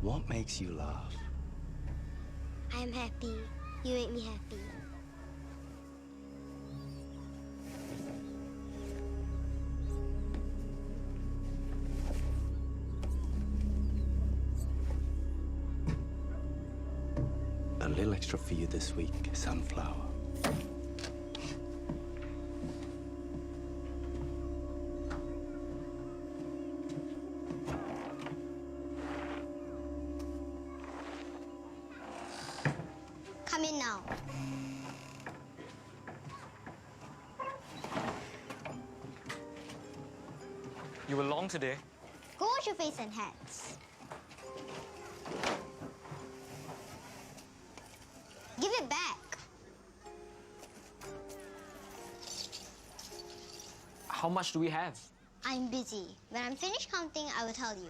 What makes you laugh? I'm happy. You make me happy. A little extra for you this week, sunflower. Come in now. You were long today. Go wash your face and hands. Give it back. How much do we have? I'm busy. When I'm finished counting, I will tell you.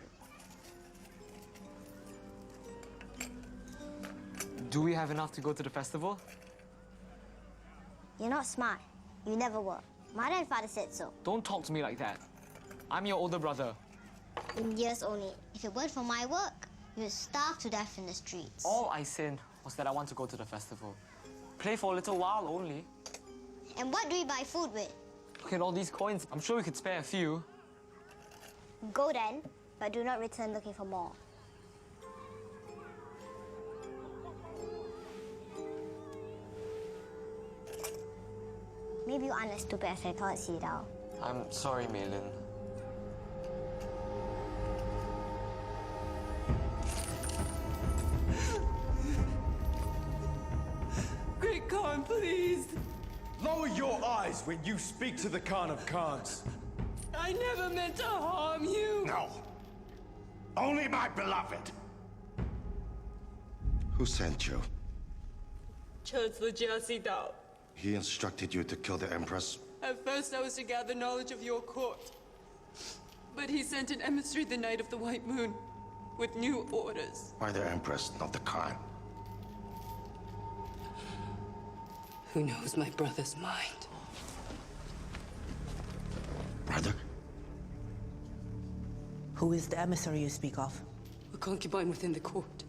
Do we have enough to go to the festival? You're not smart. You never were. Mother and father said so. Don't talk to me like that. I'm your older brother. In years only. If it weren't for my work, you would starve to death in the streets. All I said was that I want to go to the festival. Play for a little while only. And what do we buy food with? Look at all these coins. I'm sure we could spare a few. Go then, but do not return looking for more. Maybe you aren't as stupid as I thought, Sidao. I'm sorry, Maylin. Great Khan, please! Lower your eyes when you speak to the Khan of Khans. I never meant to harm you! No. Only my beloved. Who sent you? Chancellor Jiasi Dao. He instructed you to kill the Empress? At first I was to gather knowledge of your court. But he sent an emissary the night of the White Moon with new orders. Why the Empress, not the Khan? Who knows my brother's mind? Brother? Who is the emissary you speak of? A concubine within the court.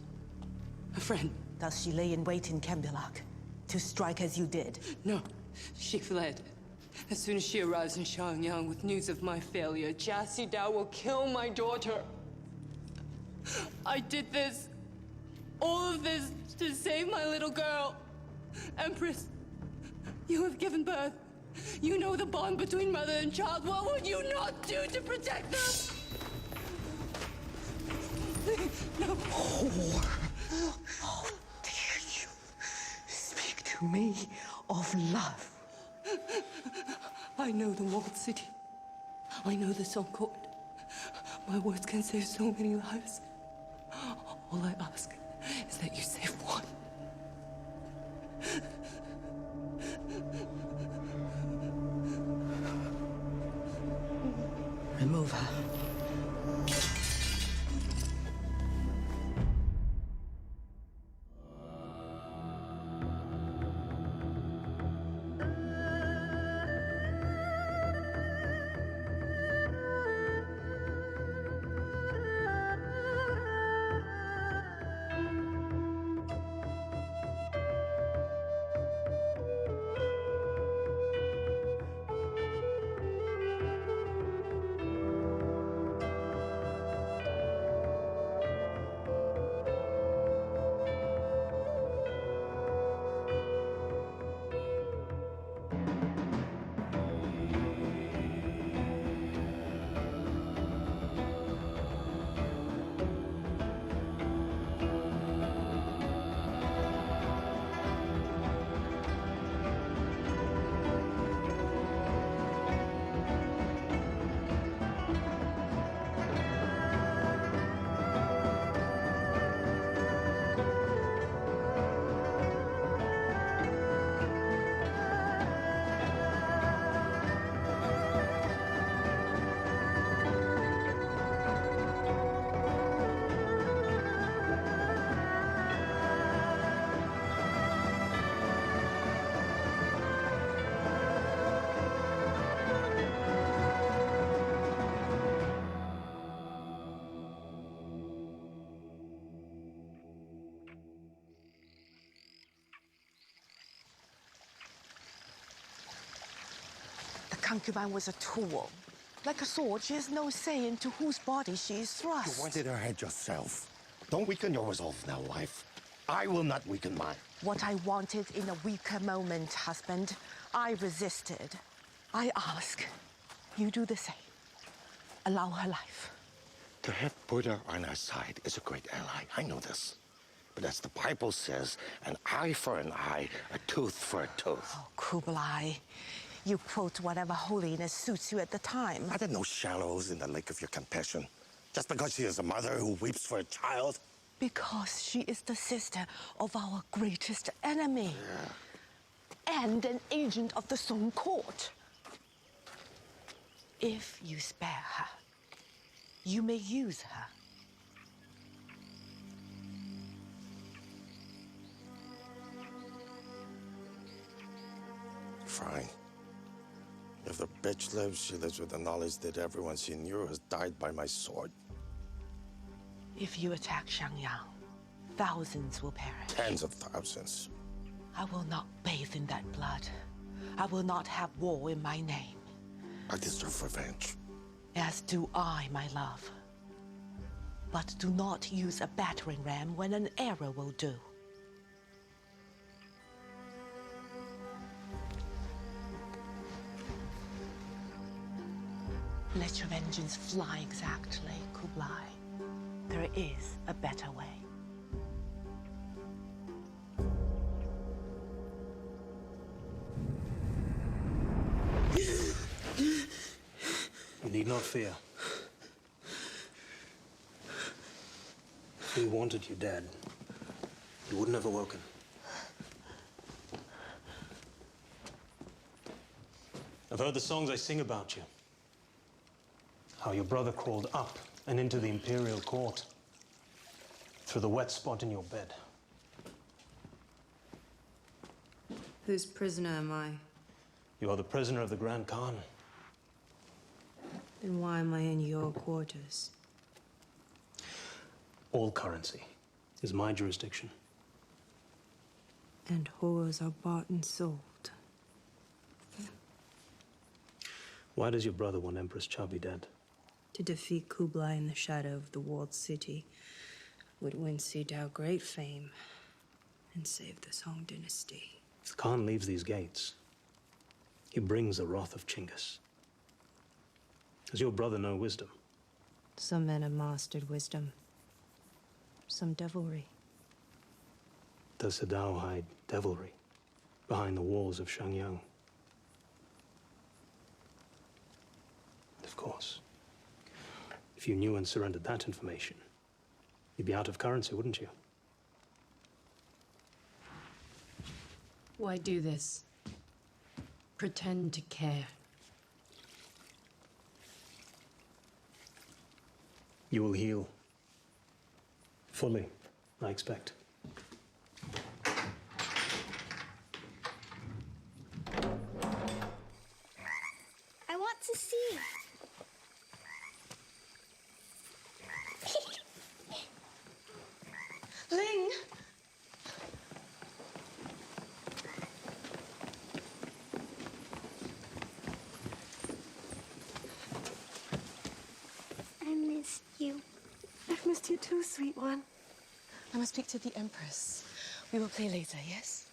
A friend. Does she lay in wait in Kembilak to strike as you did? No, she fled. As soon as she arrives in Shangyang with news of my failure, Jiasi Dao will kill my daughter. I did this, all of this, to save my little girl. Empress, you have given birth. You know the bond between mother and child. What would you not do to protect them? No. How dare you speak to me of love? I know the walled city. I know the Song Court. My words can save so many lives. All I ask is that you save one. Remove her. concubine was a tool. Like a sword, she has no say into whose body she is thrust. You wanted her head yourself. Don't weaken your resolve now, wife. I will not weaken mine. What I wanted in a weaker moment, husband, I resisted. I ask, you do the same. Allow her life. To have Buddha on our side is a great ally. I know this. But as the Bible says, an eye for an eye, a tooth for a tooth. Oh, Kublai, you quote whatever holiness suits you at the time. Are there no shallows in the lake of your compassion? Just because she is a mother who weeps for a child? Because she is the sister of our greatest enemy. Yeah. And an agent of the Song court. If you spare her, you may use her. Fine. If the bitch lives, she lives with the knowledge that everyone she knew has died by my sword. If you attack Shangyang, thousands will perish. Tens of thousands. I will not bathe in that blood. I will not have war in my name. I deserve revenge. As do I, my love. But do not use a battering ram when an arrow will do. Let your vengeance fly exactly, Kublai. There is a better way. You need not fear. If we wanted you dead, you wouldn't have awoken. I've heard the songs I sing about you. How your brother crawled up and into the imperial court through the wet spot in your bed. Whose prisoner am I? You are the prisoner of the Grand Khan. Then why am I in your quarters? All currency is my jurisdiction. And whores are bought and sold. Why does your brother want Empress Cha be dead? To defeat Kublai in the shadow of the walled city would win Sudao great fame and save the Song dynasty. If the Khan leaves these gates, he brings the wrath of Chinggis. Does your brother know wisdom? Some men have mastered wisdom, some devilry. Does Sudao hide devilry behind the walls of Shangyang? Of course. If you knew and surrendered that information, you'd be out of currency, wouldn't you? Why do this? Pretend to care. You will heal. Fully, I expect. I want to see. Ling! I missed you. I've missed you too, sweet one. I must speak to the Empress. We will play later, yes?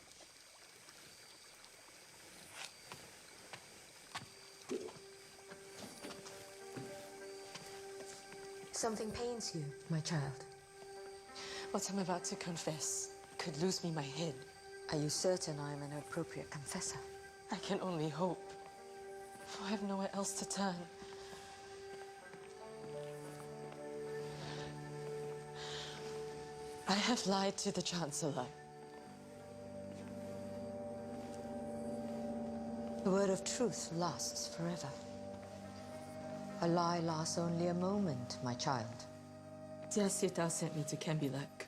Something pains you, my child. What I'm about to confess could lose me my head. Are you certain I am an appropriate confessor? I can only hope, for I have nowhere else to turn. I have lied to the Chancellor. The word of truth lasts forever. A lie lasts only a moment, my child. Jia Sitao sent me to Kembilek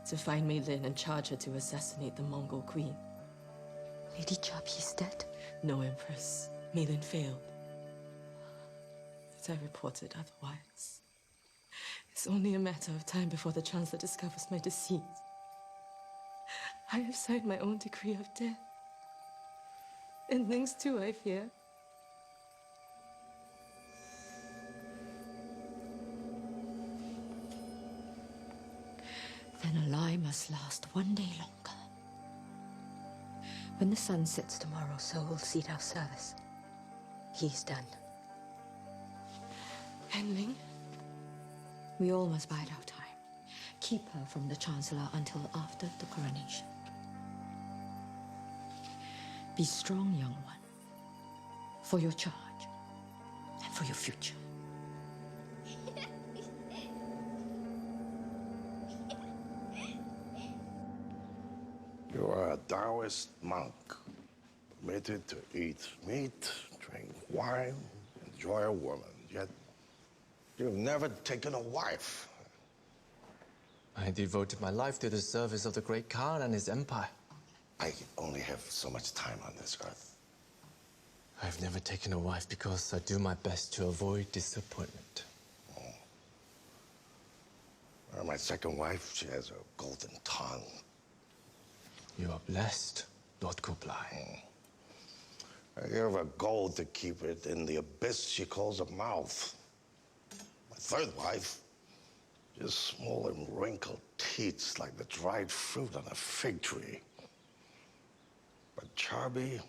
to find Mei Lin and charge her to assassinate the Mongol queen. Lady Chabi is dead. No, Empress. Mei Lin failed. But I reported otherwise. It's only a matter of time before the Chancellor discovers my deceit. I have signed my own decree of death. And Ling's too, I fear. And a lie must last one day longer. When the sun sets tomorrow, so will see our service. He's done. And Ling, we all must bide our time. Keep her from the Chancellor until after the coronation. Be strong, young one, for your charge and for your future. You are a Taoist monk, permitted to eat meat, drink wine, enjoy a woman, yet you've never taken a wife. I devoted my life to the service of the great Khan and his empire. I only have so much time on this earth. I've never taken a wife because I do my best to avoid disappointment. My second wife, she has a golden tongue. You are blessed, Lord Kublai. I give her gold to keep it in the abyss she calls a mouth. My third wife, just small and wrinkled teats like the dried fruit on a fig tree. But Charby,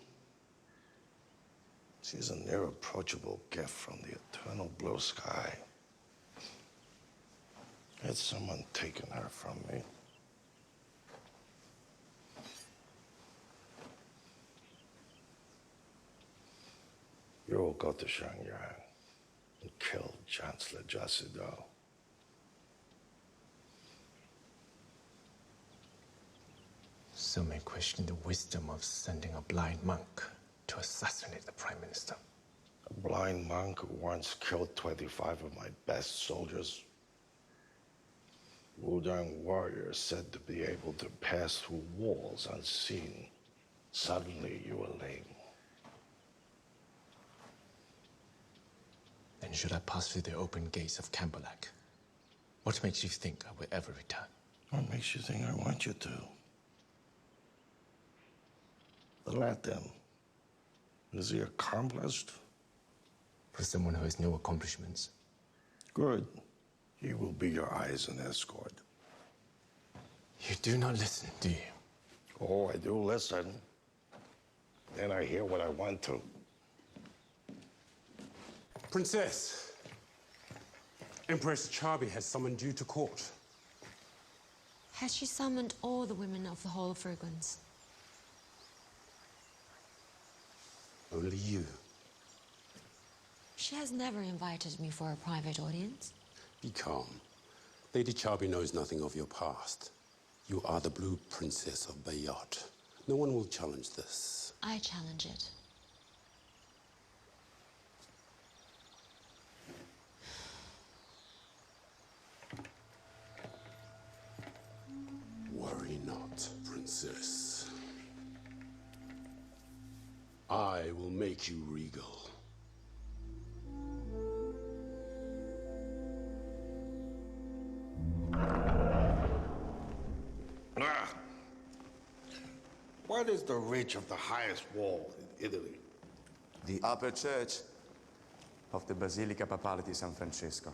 she's a near approachable gift from the eternal blue sky. Had someone taken her from me? You will go to Shangyang and kill Chancellor Jasido. Some may question the wisdom of sending a blind monk to assassinate the Prime Minister. A blind monk who once killed 25 of my best soldiers. Wudang warriors said to be able to pass through walls unseen. Suddenly you were lame. Then should I pass through the open gates of Camberlac? What makes you think I will ever return? What makes you think I want you to? The lad then. Is he accomplished? For someone who has no accomplishments. Good. He will be your eyes and escort. You do not listen, do you? Oh, I do listen. Then I hear what I want to. Princess, Empress Charby has summoned you to court. Has she summoned all the women of the Hall of Fragrance? Only you. She has never invited me for a private audience. Be calm. Lady Charby knows nothing of your past. You are the Blue Princess of Bayot. No one will challenge this. I challenge it. Worry not, Princess. I will make you regal. What is the reach of the highest wall in Italy? The upper church of the Basilica Papale di San Francesco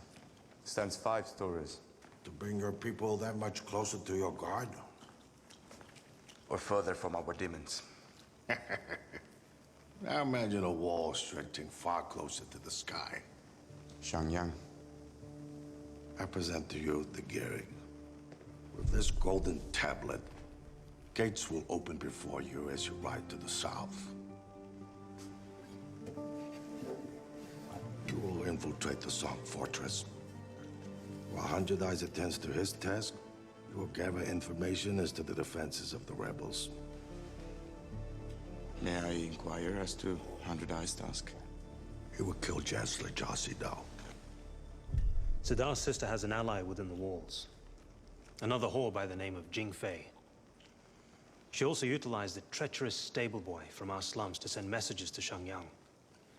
stands 5 stories. To bring your people that much closer to your guard? Or further from our demons. Now imagine a wall stretching far closer to the sky. Shangyang. I present to you the Gehrig. With this golden tablet, gates will open before you as you ride to the south. You will infiltrate the Song Fortress. While Hundred Eyes attends to his task, you will gather information as to the defenses of the rebels. May I inquire as to Hundred Eyes' task? He will kill Chancellor Jasido. Sidar's sister has an ally within the walls. Another whore by the name of Jing Fei. She also utilized the treacherous stable boy from our slums to send messages to Shangyang.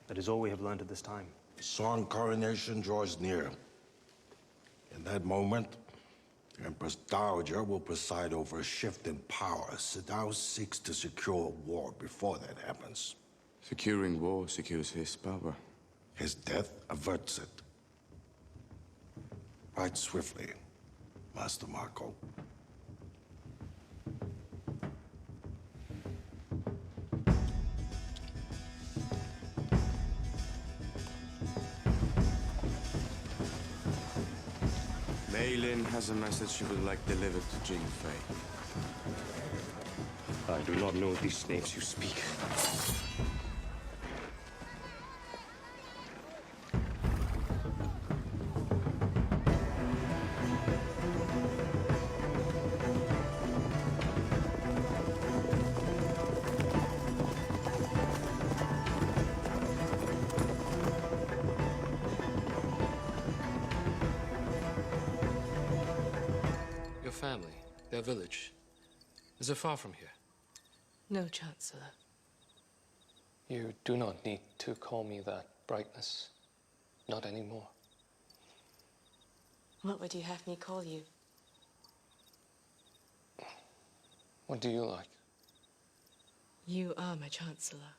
That is all we have learned at this time. The Song coronation draws near. In that moment, the Empress Dowager will preside over a shift in power. Sidao seeks to secure war before that happens. Securing war secures his power. His death averts it. Ride swiftly, Master Marco. Mei Lin has a message she would like delivered to Jing Fei. I do not know these names you speak. Your family, their village, is it far from here? No, Chancellor. You do not need to call me that, Brightness. Not anymore. What would you have me call you? What do you like? You are my Chancellor.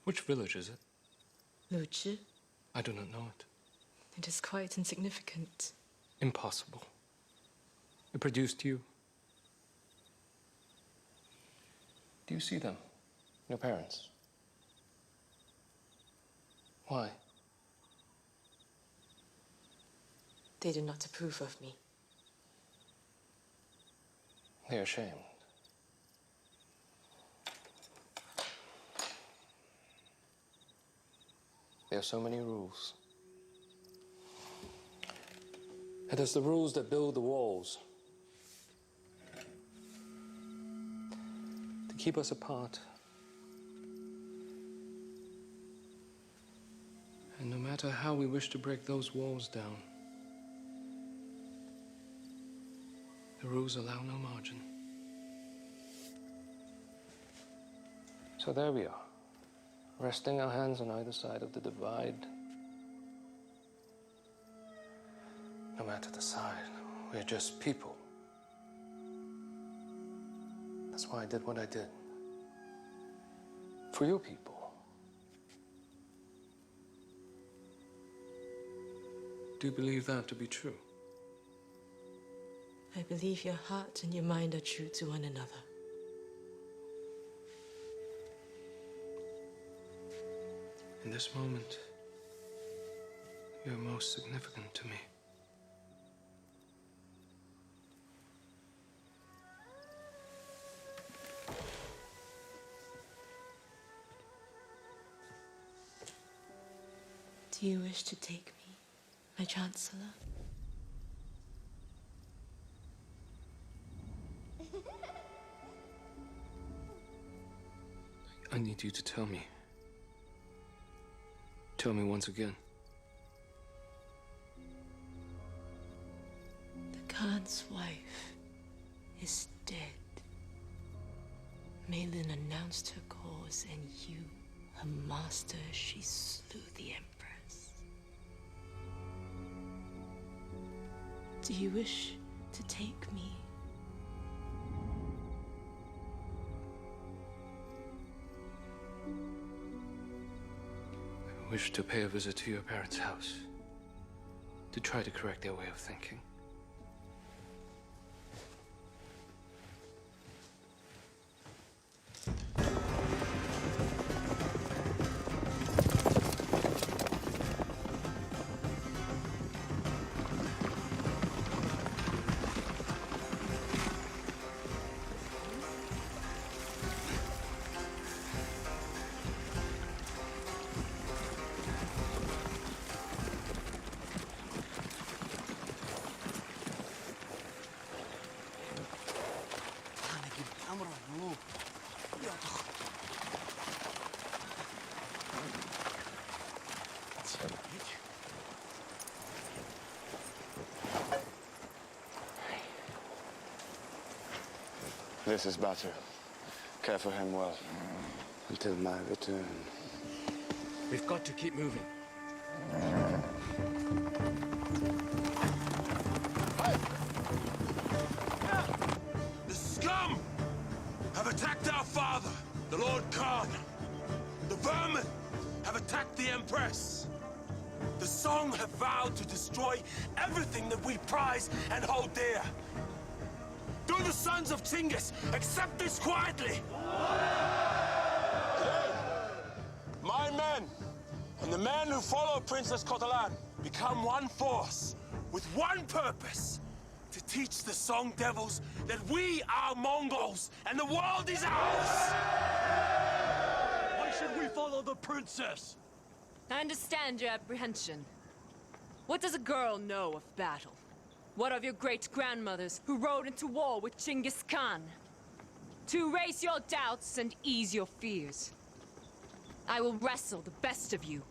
Which village is it? Luchi? I do not know it. It is quite insignificant. Impossible. It produced you. Do you see them? Your parents? Why? They do not approve of me. They are ashamed. There are so many rules. It is the rules that build the walls. To keep us apart. And no matter how we wish to break those walls down, the rules allow no margin. So there we are, resting our hands on either side of the divide. No matter the side, we're just people. That's why I did what I did. For you people. Do you believe that to be true? I believe your heart and your mind are true to one another. In this moment, you're most significant to me. Do you wish to take me, my Chancellor? I need you to tell me. Tell me once again. The Khan's wife is dead. Mei Lin announced her cause, and you, her master, she slew the Empress. Do you wish to take me? I wish to pay a visit to your parents' house, to try to correct their way of thinking. This is Batu. Care for him well. Until my return. We've got to keep moving. The scum have attacked our father, the Lord Khan. The vermin have attacked the Empress. The Song have vowed to destroy everything that we prize and hold dear. Do the sons of Chinggis accept this quietly? My men, And the men who follow Princess Cotalan become one force, with one purpose. To teach the Song Devils that we are Mongols, and the world is ours! Why should we follow the princess? I understand your apprehension. What does a girl know of battle? What of your great-grandmothers who rode into war with Genghis Khan? To erase your doubts and ease your fears, I will wrestle the best of you.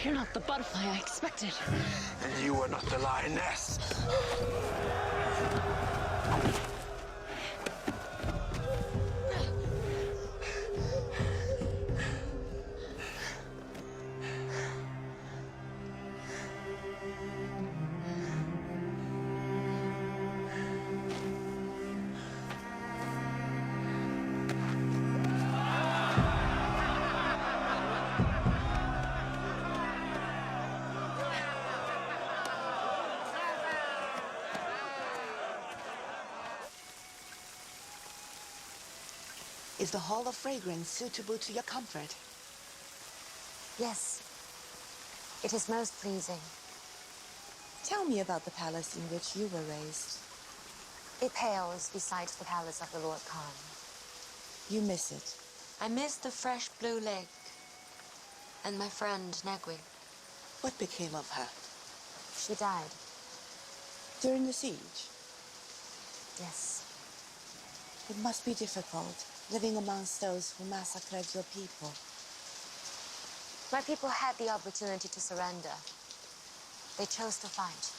You're not the butterfly I expected. And you are not the lioness. Is the Hall of Fragrance suitable to your comfort? Yes. It is most pleasing. Tell me about the palace in which you were raised. It pales beside the palace of the Lord Khan. You miss it. I miss the fresh blue lake and my friend Negwi. What became of her? She died. During the siege? Yes. It must be difficult, living amongst those who massacred your people. My people had the opportunity to surrender. They chose to fight.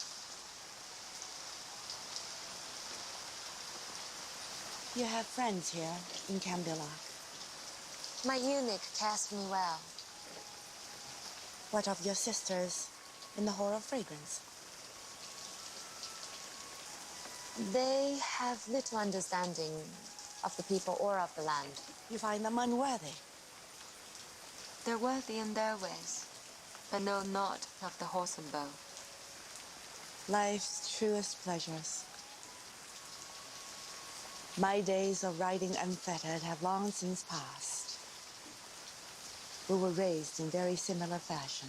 You have friends here in Cambilac. My eunuch cares me well. What of your sisters in the Hall of Fragrance? They have little understanding of the people or of the land. You find them unworthy? They're worthy in their ways, but know not of the horse and bow. Life's truest pleasures. My days of riding unfettered have long since passed. We were raised in very similar fashion.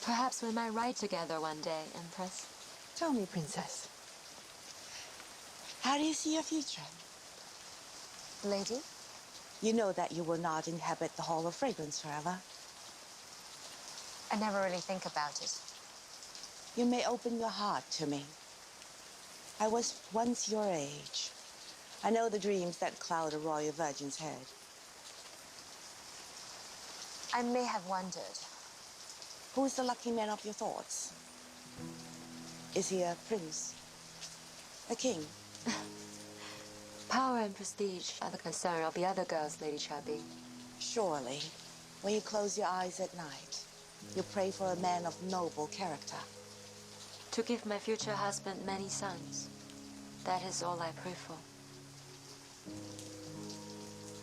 Perhaps we might ride together one day, Empress. Tell me, Princess, how do you see your future? Lady? You know that you will not inhabit the Hall of Fragrance forever. I never really think about it. You may open your heart to me. I was once your age. I know the dreams that cloud a royal virgin's head. I may have wondered. Who's the lucky man of your thoughts? Is he a prince? A king? Power and prestige are the concern of the other girls, Lady Chubby. Surely, when you close your eyes at night, you pray for a man of noble character. To give my future husband many sons. That is all I pray for.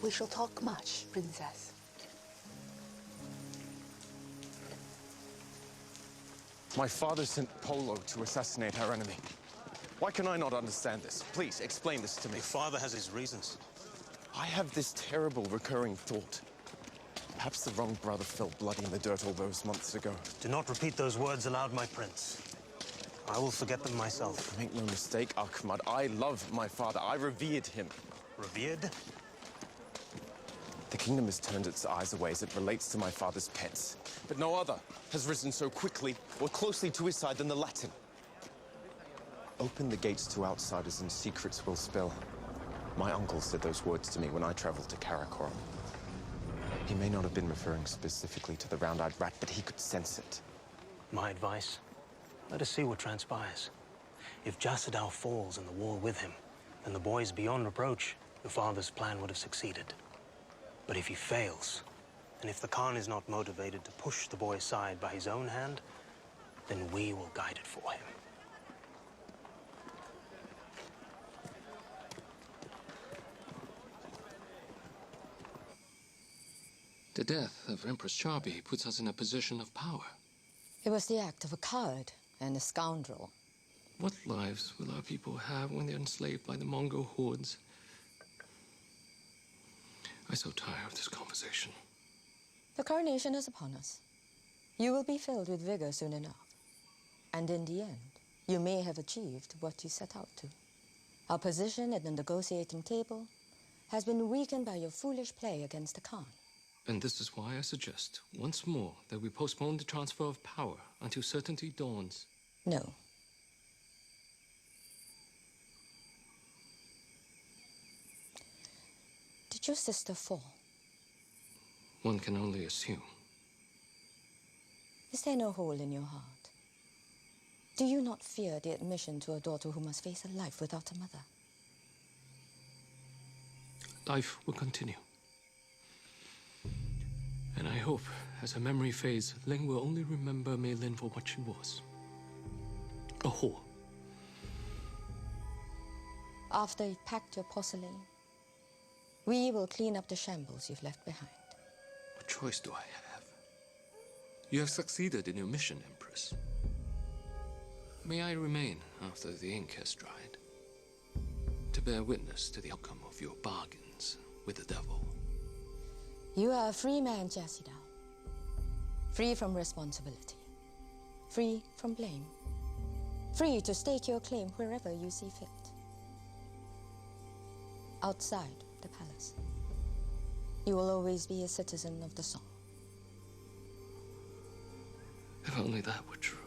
We shall talk much, Princess. My father sent Polo to assassinate our enemy. Why can I not understand this? Please, explain this to me. Your father has his reasons. I have this terrible recurring thought. Perhaps the wrong brother fell bloody in the dirt all those months ago. Do not repeat those words aloud, my prince. I will forget them myself. Make no mistake, Ahmad. I love my father. I revered him. Revered? The kingdom has turned its eyes away as it relates to my father's pets. But no other has risen so quickly or closely to his side than the Latin. Open the gates to outsiders and secrets will spill. My uncle said those words to me when I traveled to Karakorum. He may not have been referring specifically to the round-eyed rat, but he could sense it. My advice? Let us see what transpires. If Jasadal falls and the war with him, then the boy is beyond reproach. Your father's plan would have succeeded. But if he fails, and if the Khan is not motivated to push the boy aside by his own hand, then we will guide it for him. The death of Empress Charby puts us in a position of power. It was the act of a coward and a scoundrel. What lives will our people have when they're enslaved by the Mongol hordes? I'm so tired of this conversation. The coronation is upon us. You will be filled with vigor soon enough. And in the end, you may have achieved what you set out to. Our position at the negotiating table has been weakened by your foolish play against the Khan. And this is why I suggest, once more, that we postpone the transfer of power until certainty dawns. No. Did your sister fall? One can only assume. Is there no hole in your heart? Do you not fear the admission to a daughter who must face a life without a mother? Life will continue. And I hope, as her memory fades, Ling will only remember Mei Lin for what she was. A whore. After you've packed your porcelain, we will clean up the shambles you've left behind. What choice do I have? You have succeeded in your mission, Empress. May I remain after the ink has dried, to bear witness to the outcome of your bargains with the devil? You are a free man, Jasidao. Free from responsibility. Free from blame. Free to stake your claim wherever you see fit. Outside the palace, you will always be a citizen of the Song. If only that were true.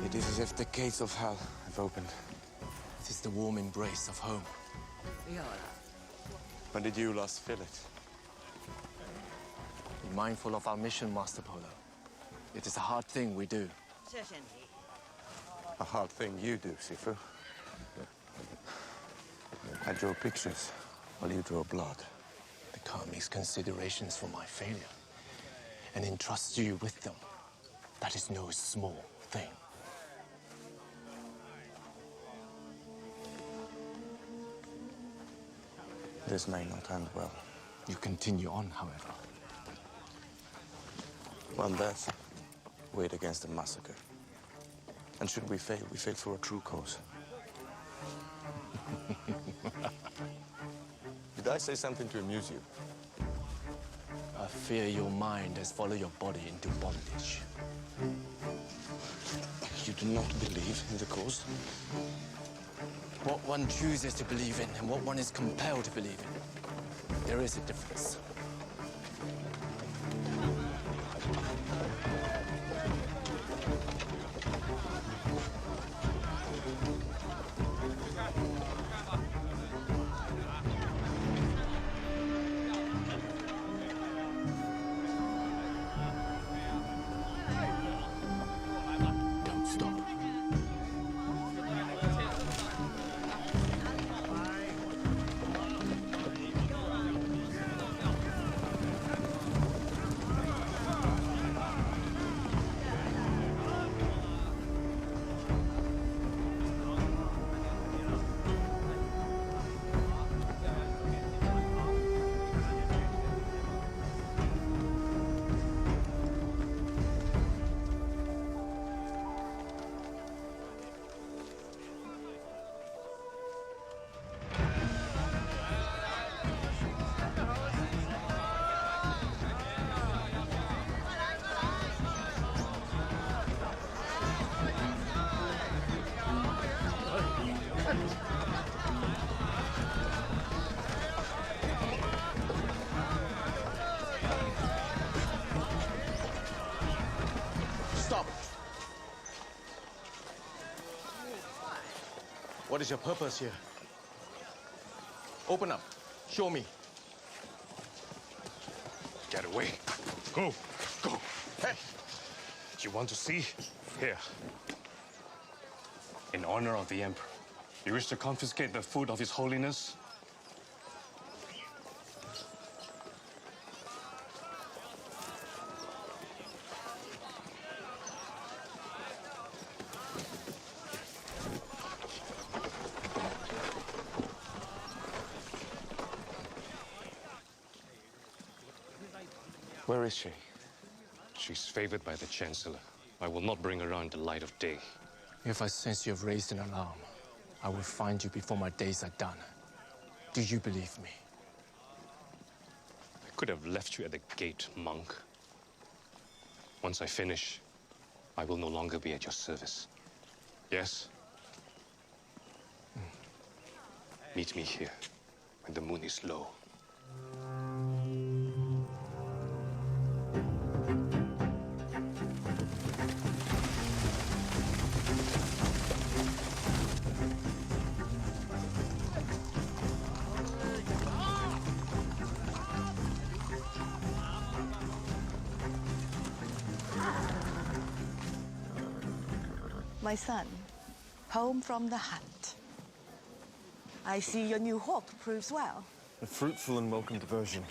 It is as if the gates of hell have opened. It is the warm embrace of home. When did you last feel it? Be mindful of our mission, Master Polo. It is a hard thing we do. A hard thing you do, Sifu. I draw pictures while you draw blood. The Khan makes considerations for my failure and entrusts you with them. That is no small thing. This may not end well. You continue on, however. One death weighed against a massacre. And should we fail for a true cause. Did I say something to amuse you? I fear your mind has followed your body into bondage. You do not believe in the cause? What one chooses to believe in and what one is compelled to believe in, there is a difference. Don't stop. What is your purpose here? Open up. Show me. Get away. Go. Go. Hey! You want to see? Here. In honor of the Emperor, you wish to confiscate the food of His Holiness? Where is she? She's favored by the Chancellor. I will not bring her out in the light of day. If I sense you have raised an alarm, I will find you before my days are done. Do you believe me? I could have left you at the gate, monk. Once I finish, I will no longer be at your service. Yes? Meet me here when the moon is low. My son, home from the hunt. I see your new hawk proves well. A fruitful and welcome diversion.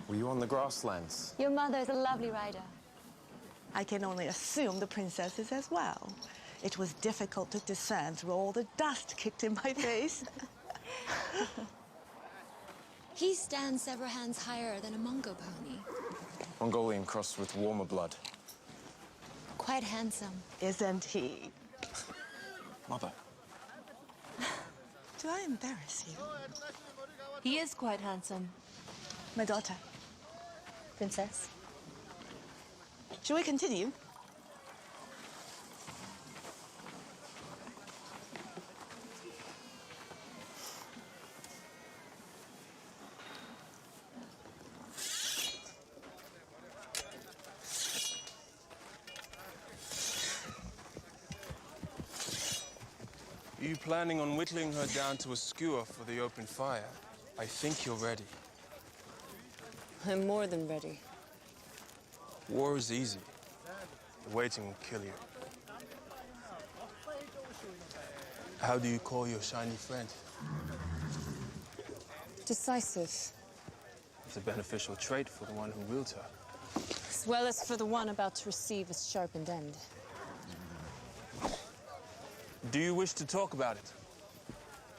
Were you on the grasslands? Your mother is a lovely rider. I can only assume the princess is as well. It was difficult to discern through all the dust kicked in my face. He stands several hands higher than a Mongol pony. Mongolian crossed with warmer blood. Quite handsome. Isn't he? Mother. Do I embarrass you? He is quite handsome. My daughter. Princess? Shall we continue? Are you planning on whittling her down to a skewer for the open fire? I think you're ready. I'm more than ready. War is easy. The waiting will kill you. How do you call your shiny friend? Decisive. It's a beneficial trait for the one who wields her. As well as for the one about to receive a sharpened end. Do you wish to talk about it?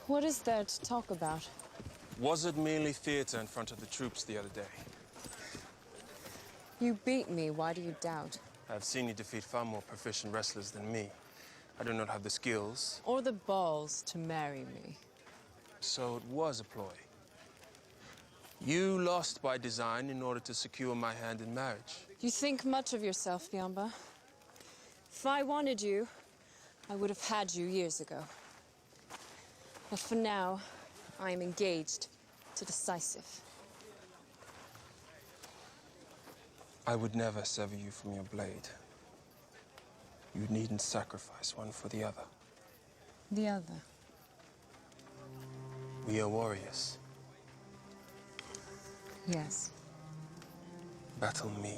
What is there to talk about? Was it merely theater in front of the troops the other day? You beat me, why do you doubt? I've seen you defeat far more proficient wrestlers than me. I do not have the skills. Or the balls to marry me. So it was a ploy. You lost by design in order to secure my hand in marriage. You think much of yourself, Biamba. If I wanted you, I would have had you years ago. But for now, I am engaged to Decisive. I would never sever you from your blade. You needn't sacrifice one for the other. The other? We are warriors. Yes. Battle me.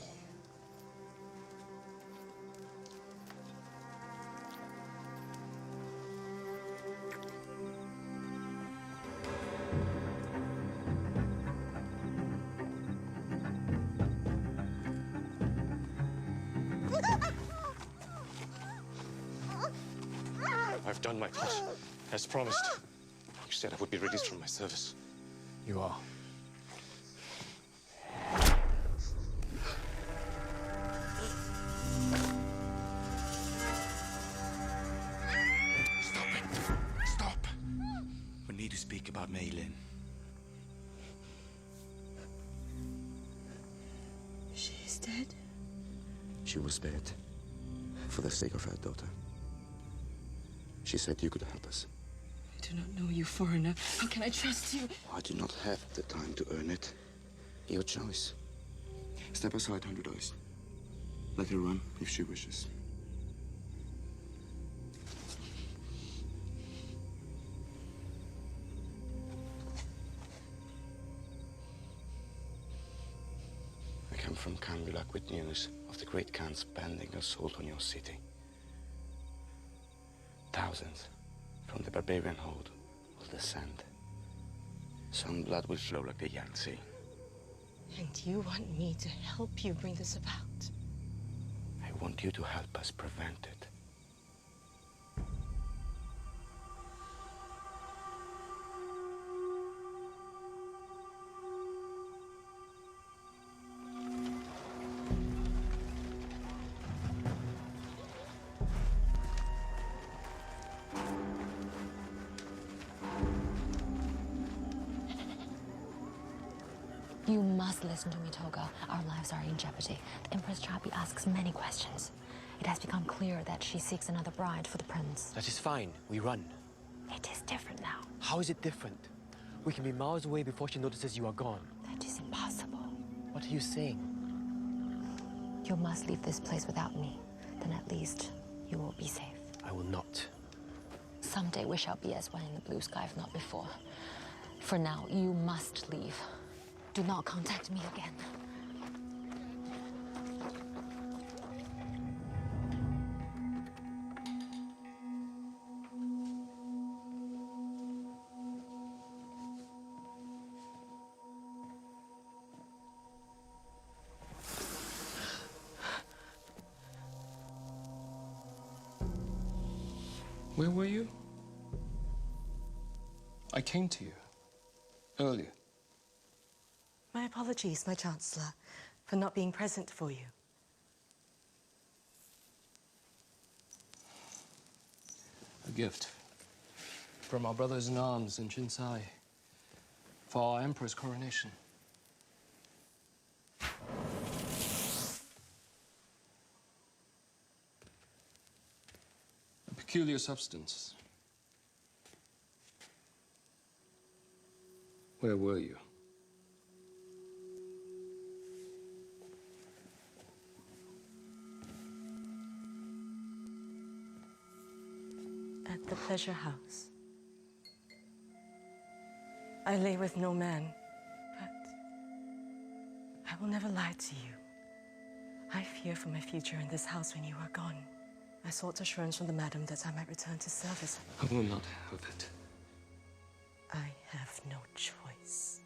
I've done my part, as promised. You said I would be released from my service. You are. Stop it. Stop. We need to speak about Mei Lin. She is dead? She was spared for the sake of her daughter. She said you could help us. I do not know you, foreigner. How can I trust you? I do not have the time to earn it. Your choice. Step aside, 100 eyes. Let her run if she wishes. come from Kangulak with news of the Great Khan's pending assault on your city. Thousands from the barbarian horde will descend. Some blood will flow like the Yangtze. And you want me to help you bring this about? I want you to help us prevent it. You must listen to me, Toga. Our lives are in jeopardy. The Empress Chabi asks many questions. It has become clear that she seeks another bride for the prince. That is fine. We run. It is different now. How is it different? We can be miles away before she notices you are gone. That is impossible. What are you saying? You must leave this place without me. Then at least you will be safe. I will not. Someday we shall be as one in the blue sky, if not before. For now, you must leave. Do not contact me again. Where were you? I came to you earlier. My apologies, my Chancellor, for not being present for you. A gift from our brothers-in-arms in Jinsai for our Emperor's coronation. A peculiar substance. Where were you? At the pleasure house. I lay with no man, but I will never lie to you. I fear for my future in this house when you are gone. I sought assurance from the madam that I might return to service. I will not have it. I have no choice.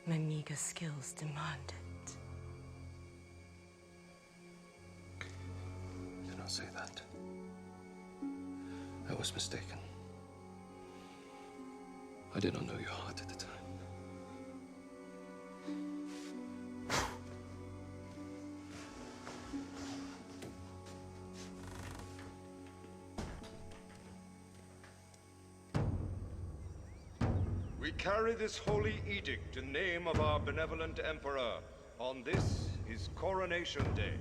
My meager skills demand it. Do not say that. I was mistaken. I did not know your heart at the time. We carry this holy edict in name of our benevolent Emperor on this, his coronation day.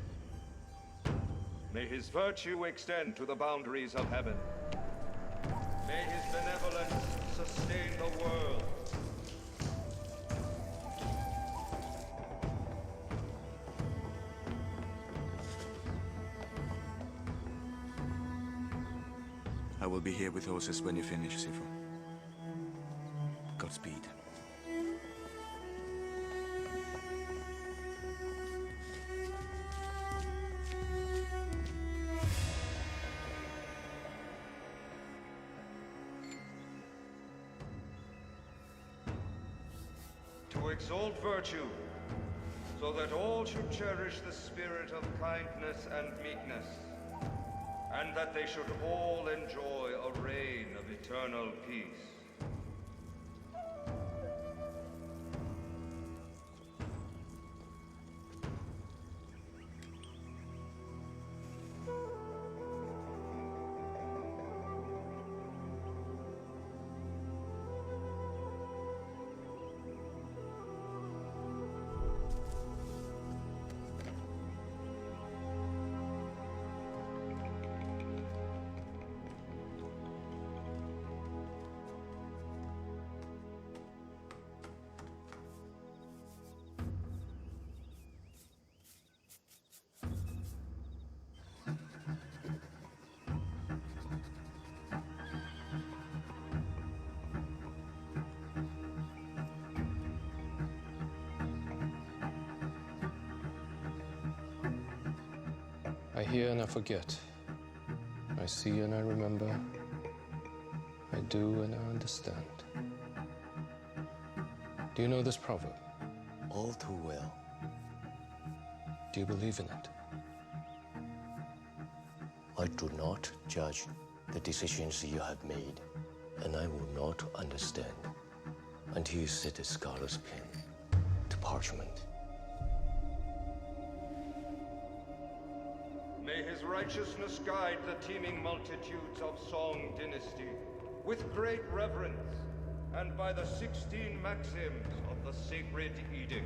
May his virtue extend to the boundaries of heaven. May his benevolence sustain the world. I will be here with horses when you finish, Sifu. Godspeed. To exalt virtue, so that all should cherish the spirit of kindness and meekness, and that they should all enjoy a reign of eternal peace. hear and I forget. I see and I remember. I do and I understand. Do you know this proverb? All too well. Do you believe in it? I do not judge the decisions you have made, and I will not understand until you set a scholar's pen to parchment. May his righteousness guide the teeming multitudes of Song dynasty with great reverence and by the 16 maxims of the sacred edict.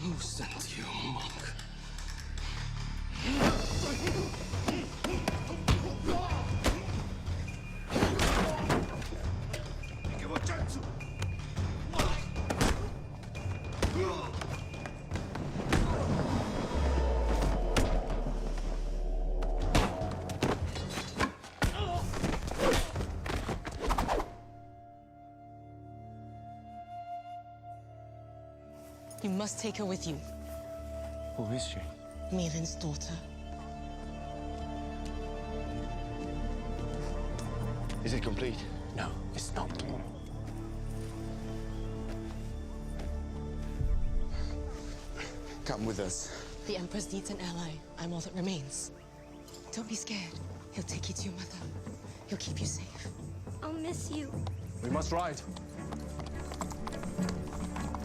Who sent you, monk? You must take her with you. Who is she? Malin's daughter. Is it complete? No, it's not. Come with us. The Empress needs an ally. I'm all that remains. Don't be scared. He'll take you to your mother. He'll keep you safe. I'll miss you. We must ride.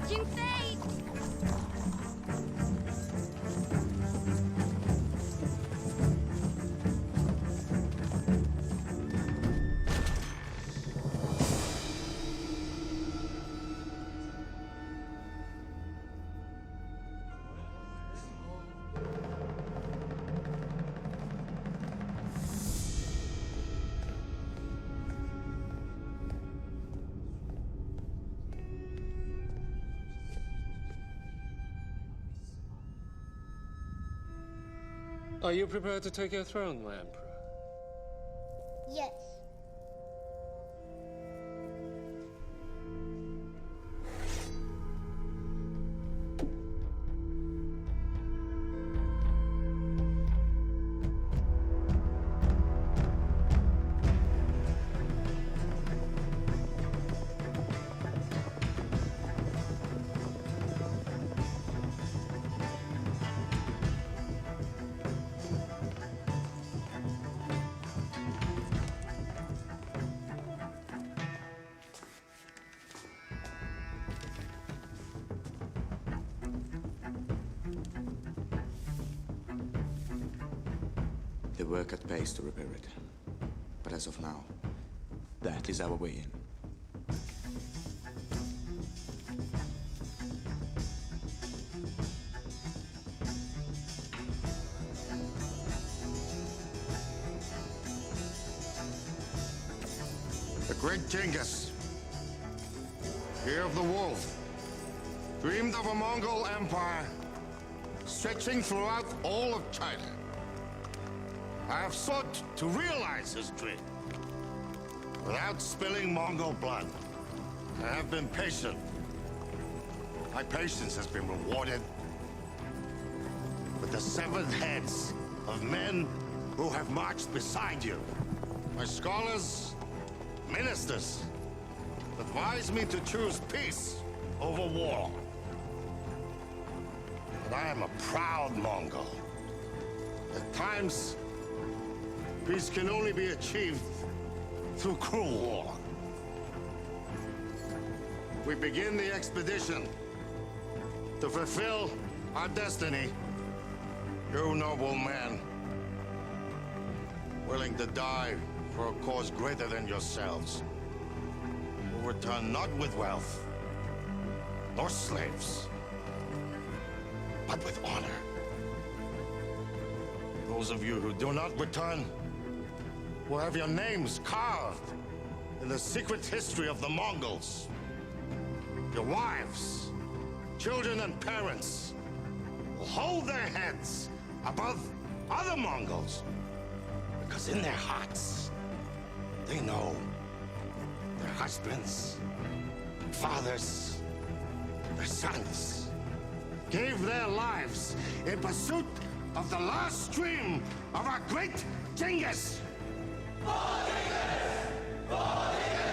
Jingfei! Are you prepared to take your throne, my emperor? Yes. They work at pace to repair it. But as of now, that is our way in. The great Genghis, Heir of the Wolf, dreamed of a Mongol empire stretching throughout all of China. I have sought to realize his dream without spilling Mongol blood. I have been patient. My patience has been rewarded with the severed heads of men who have marched beside you. My scholars, ministers, advise me to choose peace over war. But I am a proud Mongol. At times, peace can only be achieved through cruel war. We begin the expedition to fulfill our destiny. You noble man, willing to die for a cause greater than yourselves, will return not with wealth, nor slaves, but with honor. Those of you who do not return will have your names carved in the secret history of the Mongols. Your wives, children, and parents will hold their heads above other Mongols, because in their hearts, they know their husbands, fathers, their sons gave their lives in pursuit of the last dream of our great Genghis. For Genghis! For Genghis!